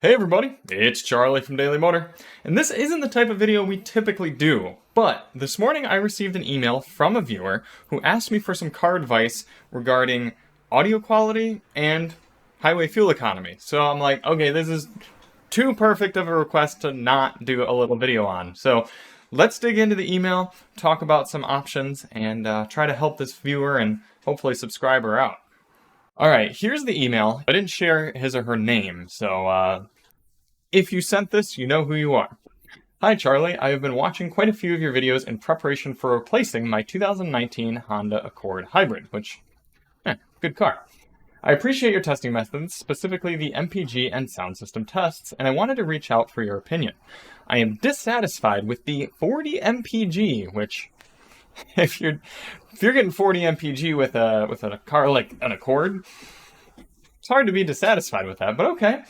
Hey everybody, it's Charlie from Daily Motor, and this isn't the type of video we typically do, but this morning I received an email from a viewer who asked me for some car advice regarding audio quality and highway fuel economy. So I'm like, okay, this is too perfect of a request to not do a little video on. So let's dig into the email, talk about some options, and try to help this viewer and hopefully subscriber out. Alright, here's the email. I didn't share his or her name, so if you sent this, you know who you are. Hi Charlie, I have been watching quite a few of your videos in preparation for replacing my 2019 Honda Accord Hybrid, which, good car. I appreciate your testing methods, specifically the MPG and sound system tests, and I wanted to reach out for your opinion. I am dissatisfied with the 40 MPG, which, if you're getting 40 MPG with a car like an Accord, it's hard to be dissatisfied with that, but okay.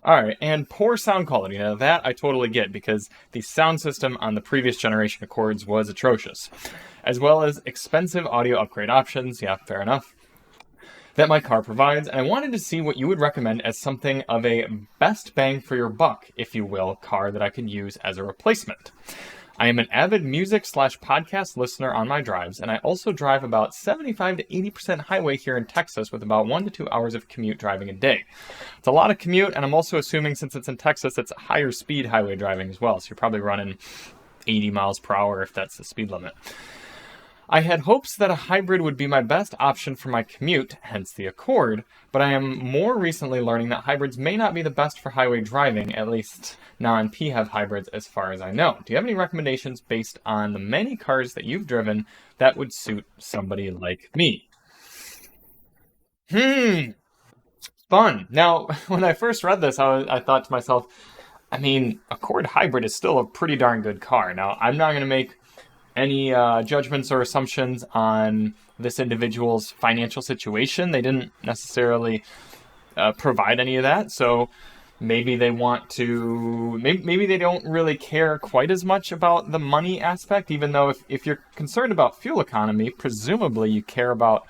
Alright, and poor sound quality. Now that I totally get, because the sound system on the previous generation Accords was atrocious. As well as expensive audio upgrade options, yeah, fair enough, that my car provides, and I wanted to see what you would recommend as something of a best bang for your buck, if you will, car that I could use as a replacement. I am an avid music/podcast listener on my drives, and I also drive about 75 to 80% highway here in Texas with about 1 to 2 hours of commute driving a day. It's a lot of commute, and I'm also assuming since it's in Texas, it's higher speed highway driving as well, so you're probably running 80 miles per hour if that's the speed limit. I had hopes that a hybrid would be my best option for my commute, hence the Accord, but I am more recently learning that hybrids may not be the best for highway driving, at least non-PHEV hybrids as far as I know. Do you have any recommendations based on the many cars that you've driven that would suit somebody like me? Fun. Now, when I first read this, I thought to myself, Accord Hybrid is still a pretty darn good car. Now, I'm not going to make any judgments or assumptions on this individual's financial situation. They didn't necessarily provide any of that, so maybe they want to, maybe they don't really care quite as much about the money aspect, even though if you're concerned about fuel economy, presumably you care about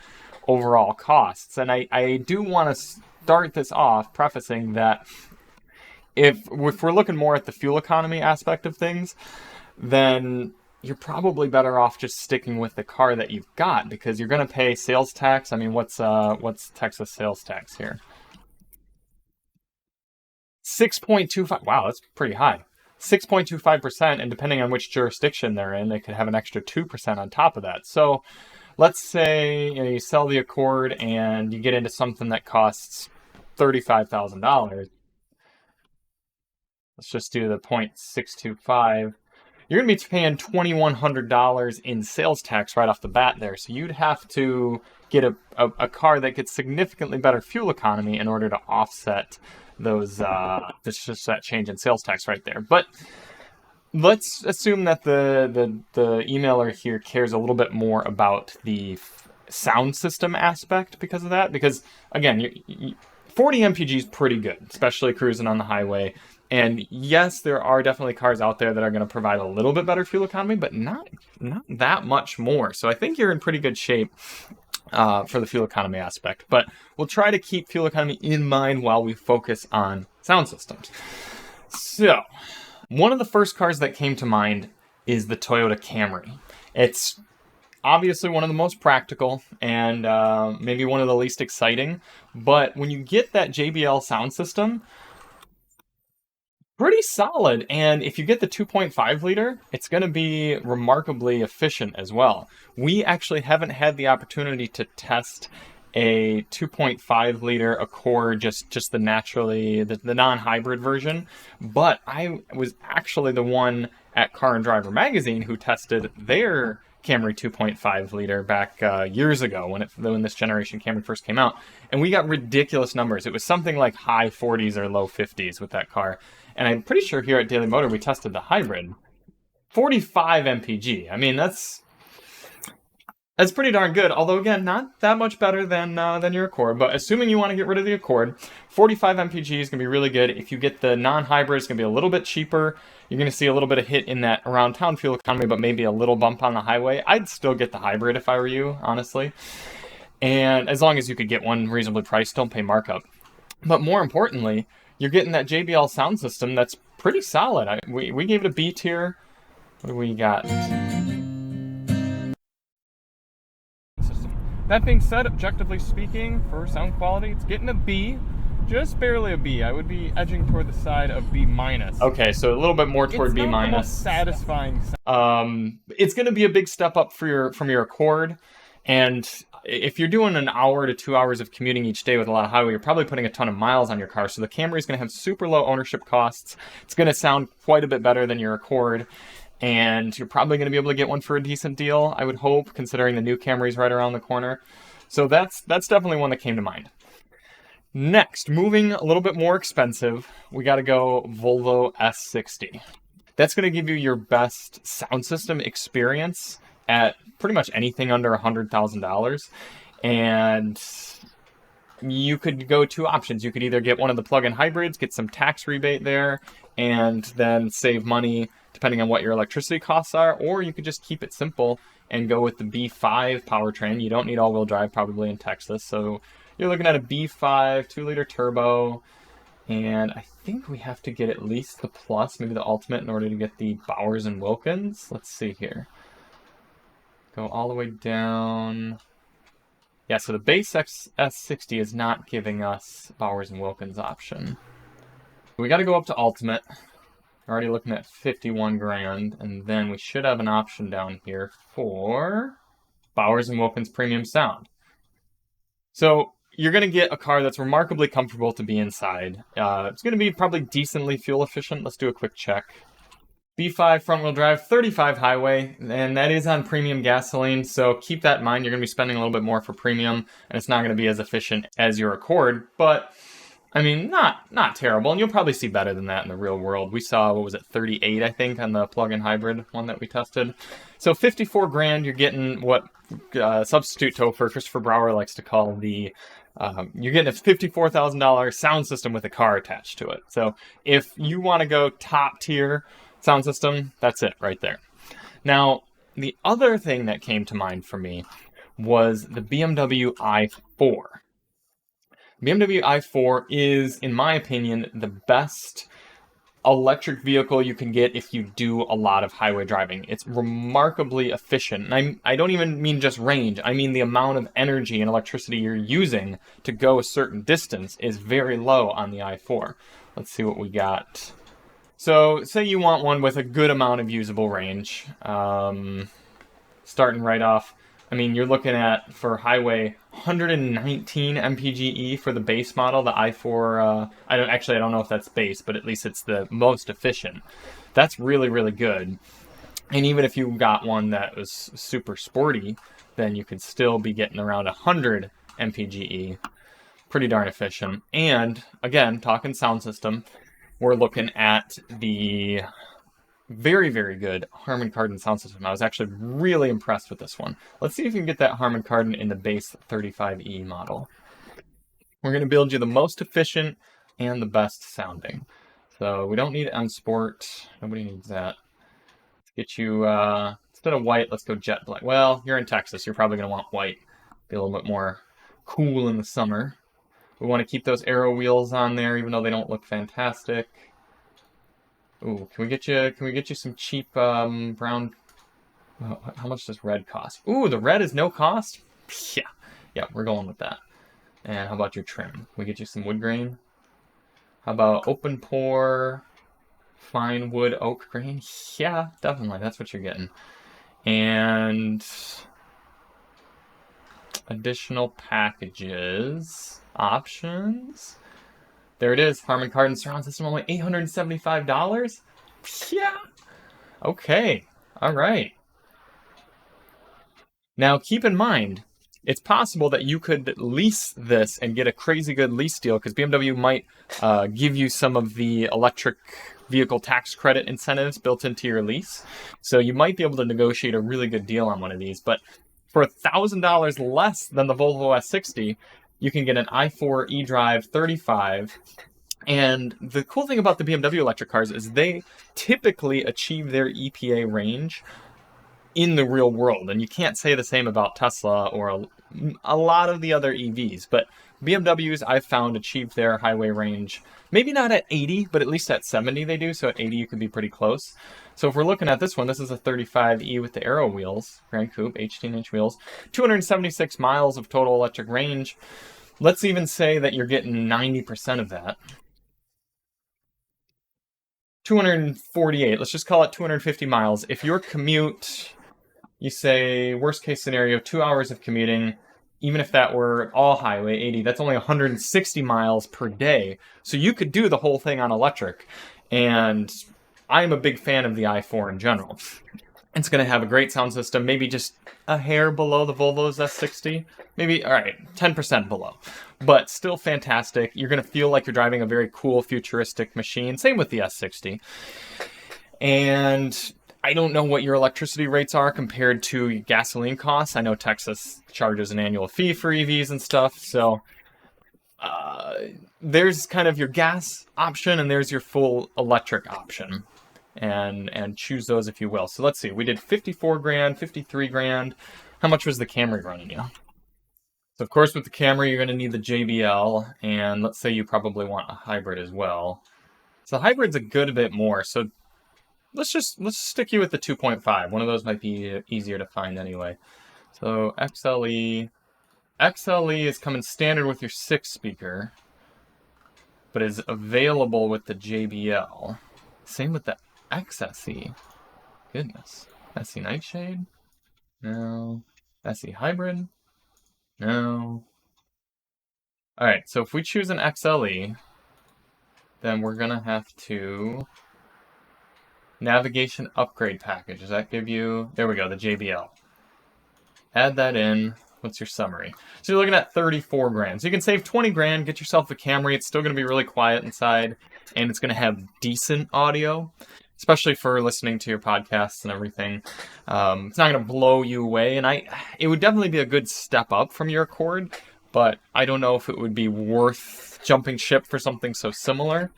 overall costs. And I do want to start this off prefacing that if we're looking more at the fuel economy aspect of things, then you're probably better off just sticking with the car that you've got, because you're going to pay sales tax. I mean, what's Texas sales tax here? 6.25. Wow, that's pretty high. 6.25%, and depending on which jurisdiction they're in, they could have an extra 2% on top of that. So let's say you sell the Accord and you get into something that costs $35,000. Let's just do the 0.625. You're going to be paying $2,100 in sales tax right off the bat there. So you'd have to get a car that gets significantly better fuel economy in order to offset those, just that change in sales tax right there. But let's assume that the emailer here cares a little bit more about the sound system aspect because of that. Because, again, 40 MPG is pretty good, especially cruising on the highway. And yes, there are definitely cars out there that are going to provide a little bit better fuel economy, but not that much more. So I think you're in pretty good shape for the fuel economy aspect. But we'll try to keep fuel economy in mind while we focus on sound systems. So one of the first cars that came to mind is the Toyota Camry. It's obviously one of the most practical and maybe one of the least exciting. But when you get that JBL sound system, pretty solid, and if you get the 2.5 liter, it's going to be remarkably efficient as well. We actually haven't had the opportunity to test a 2.5 liter Accord, just the non-hybrid version, but I was actually the one at Car and Driver magazine who tested their Camry 2.5 liter back years ago when this generation Camry first came out, and we got ridiculous numbers. It was something like high 40s or low 50s with that car. And I'm pretty sure here at Daily Motor we tested the hybrid. 45 MPG. I mean, that's pretty darn good. Although, again, not that much better than your Accord. But assuming you want to get rid of the Accord, 45 MPG is going to be really good. If you get the non-hybrid, it's going to be a little bit cheaper. You're going to see a little bit of hit in that around town fuel economy, but maybe a little bump on the highway. I'd still get the hybrid if I were you, honestly. And as long as you could get one reasonably priced, don't pay markup. But more importantly, you're getting that JBL sound system that's pretty solid. We gave it a B tier. What do we got? That being said, objectively speaking, for sound quality, it's getting a B. Just barely a B. I would be edging toward the side of B minus. Okay, so a little bit more toward B minus. It's not the most satisfying sound. It's going to be a big step up from your Accord, and if you're doing an hour to 2 hours of commuting each day with a lot of highway, you're probably putting a ton of miles on your car. So the Camry is going to have super low ownership costs. It's going to sound quite a bit better than your Accord. And you're probably going to be able to get one for a decent deal, I would hope, considering the new Camry's right around the corner. So that's definitely one that came to mind. Next, moving a little bit more expensive, we got to go Volvo S60. That's going to give you your best sound system experience at pretty much anything under $100,000. And you could go two options. You could either get one of the plug-in hybrids, get some tax rebate there, and then save money depending on what your electricity costs are, or you could just keep it simple and go with the B5 powertrain. You don't need all-wheel drive probably in Texas, so you're looking at a B5 2-liter turbo, and I think we have to get at least the Plus, maybe the Ultimate, in order to get the Bowers and Wilkins. Let's see here. Go all the way down. Yeah, so the base S60 is not giving us Bowers and Wilkins option. We got to go up to Ultimate. We're already looking at 51 grand, and then we should have an option down here for Bowers and Wilkins Premium Sound. So you're going to get a car that's remarkably comfortable to be inside. It's going to be probably decently fuel efficient. Let's do a quick check. B5 front-wheel drive, 35 highway, and that is on premium gasoline, so keep that in mind. You're going to be spending a little bit more for premium, and it's not going to be as efficient as your Accord, but I mean, not terrible, and you'll probably see better than that in the real world. We saw, what was it, 38, I think, on the plug-in hybrid one that we tested. So 54 grand, you're getting what substitute Topher Christopher Brower likes to call the, you're getting a $54,000 sound system with a car attached to it. So if you want to go top tier sound system, that's it right there. Now, the other thing that came to mind for me was the BMW i4. BMW i4 is, in my opinion, the best electric vehicle you can get if you do a lot of highway driving. It's remarkably efficient. And I don't even mean just range. I mean the amount of energy and electricity you're using to go a certain distance is very low on the i4. Let's see what we got. So, say you want one with a good amount of usable range. Starting right off, I mean, you're looking at, for highway, 119 MPGe for the base model, the i4. I don't know if that's base, but at least it's the most efficient. That's really, really good. And even if you got one that was super sporty, then you could still be getting around 100 MPGe. Pretty darn efficient. And, again, talking sound system, we're looking at the very, very good Harman Kardon sound system. I was actually really impressed with this one. Let's see if we can get that Harman Kardon in the base 35E model. We're going to build you the most efficient and the best sounding. So we don't need M Sport. Nobody needs that. Let's get you, instead of white, let's go jet black. Well, you're in Texas. You're probably going to want white. Be a little bit more cool in the summer. We want to keep those aero wheels on there, even though they don't look fantastic. Ooh, can we get you some cheap brown? How much does red cost? Ooh, the red is no cost? Yeah, we're going with that. And how about your trim? Can we get you some wood grain? How about open pore, fine wood oak grain? Yeah, definitely, that's what you're getting. And additional packages, options. There it is, Harman Kardon surround system, only $875? Yeah. Okay. All right. Now, keep in mind, it's possible that you could lease this and get a crazy good lease deal, because BMW might give you some of the electric vehicle tax credit incentives built into your lease. So you might be able to negotiate a really good deal on one of these. But for $1,000 less than the Volvo S60, you can get an i4 eDrive 35. And the cool thing about the BMW electric cars is they typically achieve their EPA range in the real world. And you can't say the same about Tesla or a lot of the other EVs. But BMWs, I've found, achieve their highway range, maybe not at 80, but at least at 70 they do, so at 80 you could be pretty close. So if we're looking at this one, this is a 35E with the Aero wheels, Grand Coupe, 18-inch wheels, 276 miles of total electric range. Let's even say that you're getting 90% of that. 248, let's just call it 250 miles. If your commute, you say, worst case scenario, 2 hours of commuting, even if that were all highway 80, that's only 160 miles per day. So you could do the whole thing on electric. And I'm a big fan of the i4 in general. It's going to have a great sound system, maybe just a hair below the Volvo's S60. Maybe, all right, 10% below. But still fantastic. You're going to feel like you're driving a very cool, futuristic machine. Same with the S60. And I don't know what your electricity rates are compared to gasoline costs. I know Texas charges an annual fee for EVs and stuff. So there's kind of your gas option and there's your full electric option. And choose those if you will. So let's see, we did 54 grand, 53 grand. How much was the Camry running you? So of course with the Camry you're going to need the JBL, and let's say you probably want a hybrid as well. So the hybrid's a good bit more, so let's stick you with the 2.5. One of those might be easier to find anyway. So XLE is coming standard with your 6-speaker, but is available with the JBL. Same with the XSE. Goodness. SE Nightshade? No. SE Hybrid? No. Alright, so if we choose an XLE, then we're gonna have to... Navigation upgrade package. Does that give you... There we go, the JBL. Add that in. What's your summary? So you're looking at 34 grand. So you can save 20 grand, get yourself a Camry. It's still going to be really quiet inside, and it's going to have decent audio, especially for listening to your podcasts and everything. It's not going to blow you away, and it would definitely be a good step up from your Accord, but I don't know if it would be worth jumping ship for something so similar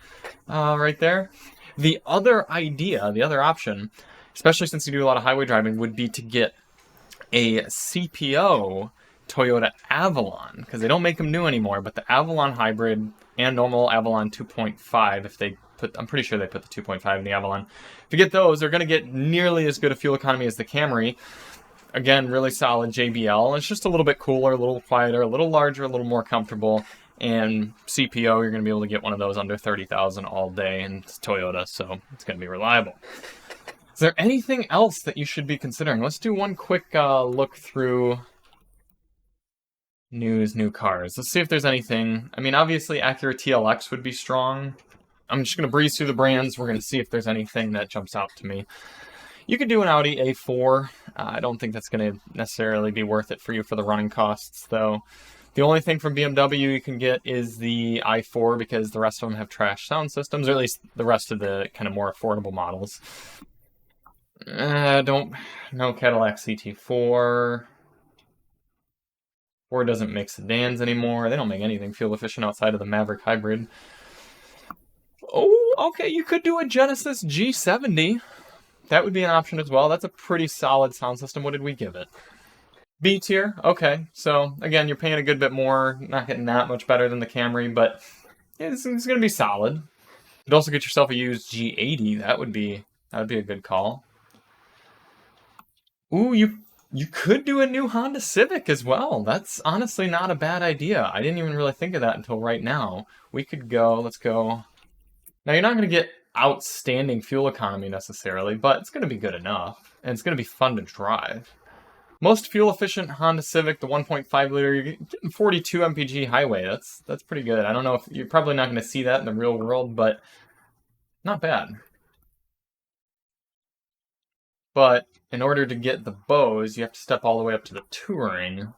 right there. The other idea, the other option, especially since you do a lot of highway driving, would be to get a CPO Toyota Avalon, because they don't make them new anymore, but the Avalon Hybrid and normal Avalon 2.5, if they put, I'm pretty sure they put the 2.5 in the Avalon. If you get those, they're going to get nearly as good a fuel economy as the Camry. Again, really solid JBL. It's just a little bit cooler, a little quieter, a little larger, a little more comfortable. And CPO, you're going to be able to get one of those under 30,000 all day, and it's Toyota, so it's going to be reliable. Is there anything else that you should be considering? Let's do one quick look through news, new cars. Let's see if there's anything. I mean, obviously, Acura TLX would be strong. I'm just going to breeze through the brands. We're going to see if there's anything that jumps out to me. You could do an Audi A4. I don't think that's going to necessarily be worth it for you for the running costs, though. The only thing from BMW you can get is the i4, because the rest of them have trash sound systems, or at least the rest of the kind of more affordable models. No Cadillac CT4. Ford doesn't make sedans anymore. They don't make anything fuel efficient outside of the Maverick Hybrid. Oh, okay, you could do a Genesis G70. That would be an option as well. That's a pretty solid sound system. What did we give it? B tier? Okay, so again, you're paying a good bit more. Not getting that much better than the Camry, but it's going to be solid. You'd also get yourself a used G80. That would be a good call. Ooh, you could do a new Honda Civic as well. That's honestly not a bad idea. I didn't even really think of that until right now. We could go, let's go. Now, you're not going to get outstanding fuel economy necessarily, but it's going to be good enough, and it's going to be fun to drive. Most fuel-efficient Honda Civic, the 1.5 liter, you're getting 42 MPG highway. That's pretty good. I don't know if you're probably not going to see that in the real world, but not bad. But in order to get the Bose, you have to step all the way up to the Touring.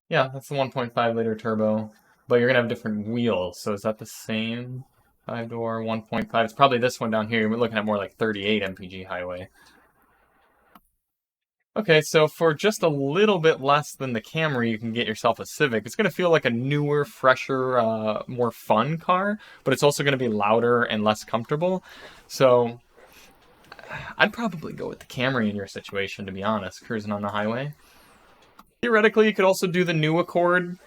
Yeah, that's the 1.5 liter turbo, but you're going to have different wheels. So is that the same 5-door 1.5? It's probably this one down here. We're looking at more like 38 MPG highway. Okay, so for just a little bit less than the Camry, you can get yourself a Civic. It's going to feel like a newer, fresher, more fun car, but it's also going to be louder and less comfortable. So I'd probably go with the Camry in your situation, to be honest, cruising on the highway. Theoretically, you could also do the new Accord.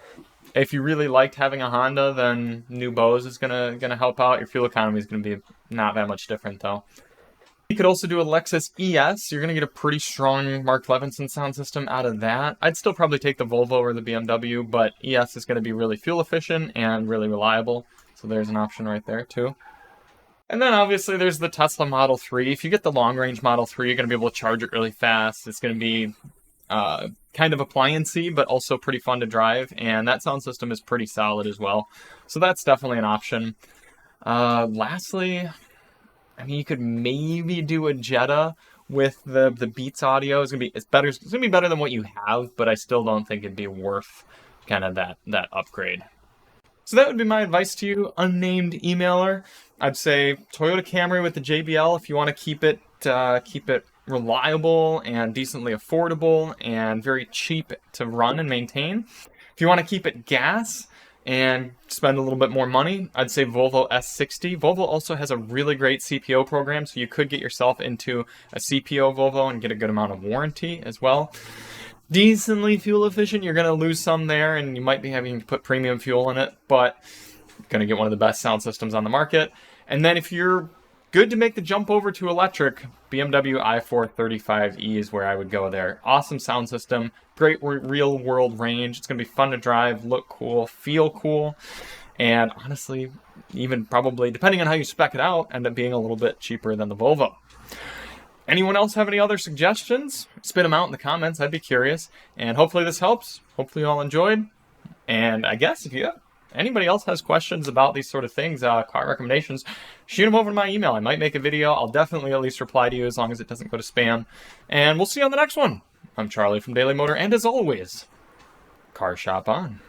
If you really liked having a Honda, then new Bose is gonna help out. Your fuel economy is gonna be not that much different though. You could also do a Lexus ES. You're gonna get a pretty strong Mark Levinson sound system out of that. I'd still probably take the Volvo or the BMW, but ES is gonna be really fuel efficient and really reliable. So there's an option right there too. And then obviously there's the Tesla Model 3. If you get the long-range Model 3, you're going to be able to charge it really fast. It's going to be kind of appliance-y, but also pretty fun to drive. And that sound system is pretty solid as well. So that's definitely an option. Lastly, I mean, you could maybe do a Jetta with the Beats audio. It's gonna be better than what you have, but I still don't think it'd be worth kind of that upgrade. So that would be my advice to you, unnamed emailer. I'd say Toyota Camry with the JBL if you want to keep it reliable and decently affordable and very cheap to run and maintain. If you want to keep it gas and spend a little bit more money, I'd say Volvo S60. Volvo also has a really great CPO program, so you could get yourself into a CPO Volvo and get a good amount of warranty as well. Decently fuel efficient. You're going to lose some there, and you might be having to put premium fuel in it, but you're going to get one of the best sound systems on the market. And then if you're good to make the jump over to electric, BMW i4 35e is where I would go there. Awesome sound system, great real world range. It's going to be fun to drive, look cool, feel cool, and honestly, even probably, depending on how you spec it out, end up being a little bit cheaper than the Volvo. Anyone else have any other suggestions? Spit them out in the comments. I'd be curious. And hopefully this helps. Hopefully you all enjoyed. And I guess if anybody else has questions about these sort of things, car recommendations, shoot them over to my email. I might make a video. I'll definitely at least reply to you as long as it doesn't go to spam. And we'll see you on the next one. I'm Charlie from Daily Motor. And as always, car shop on.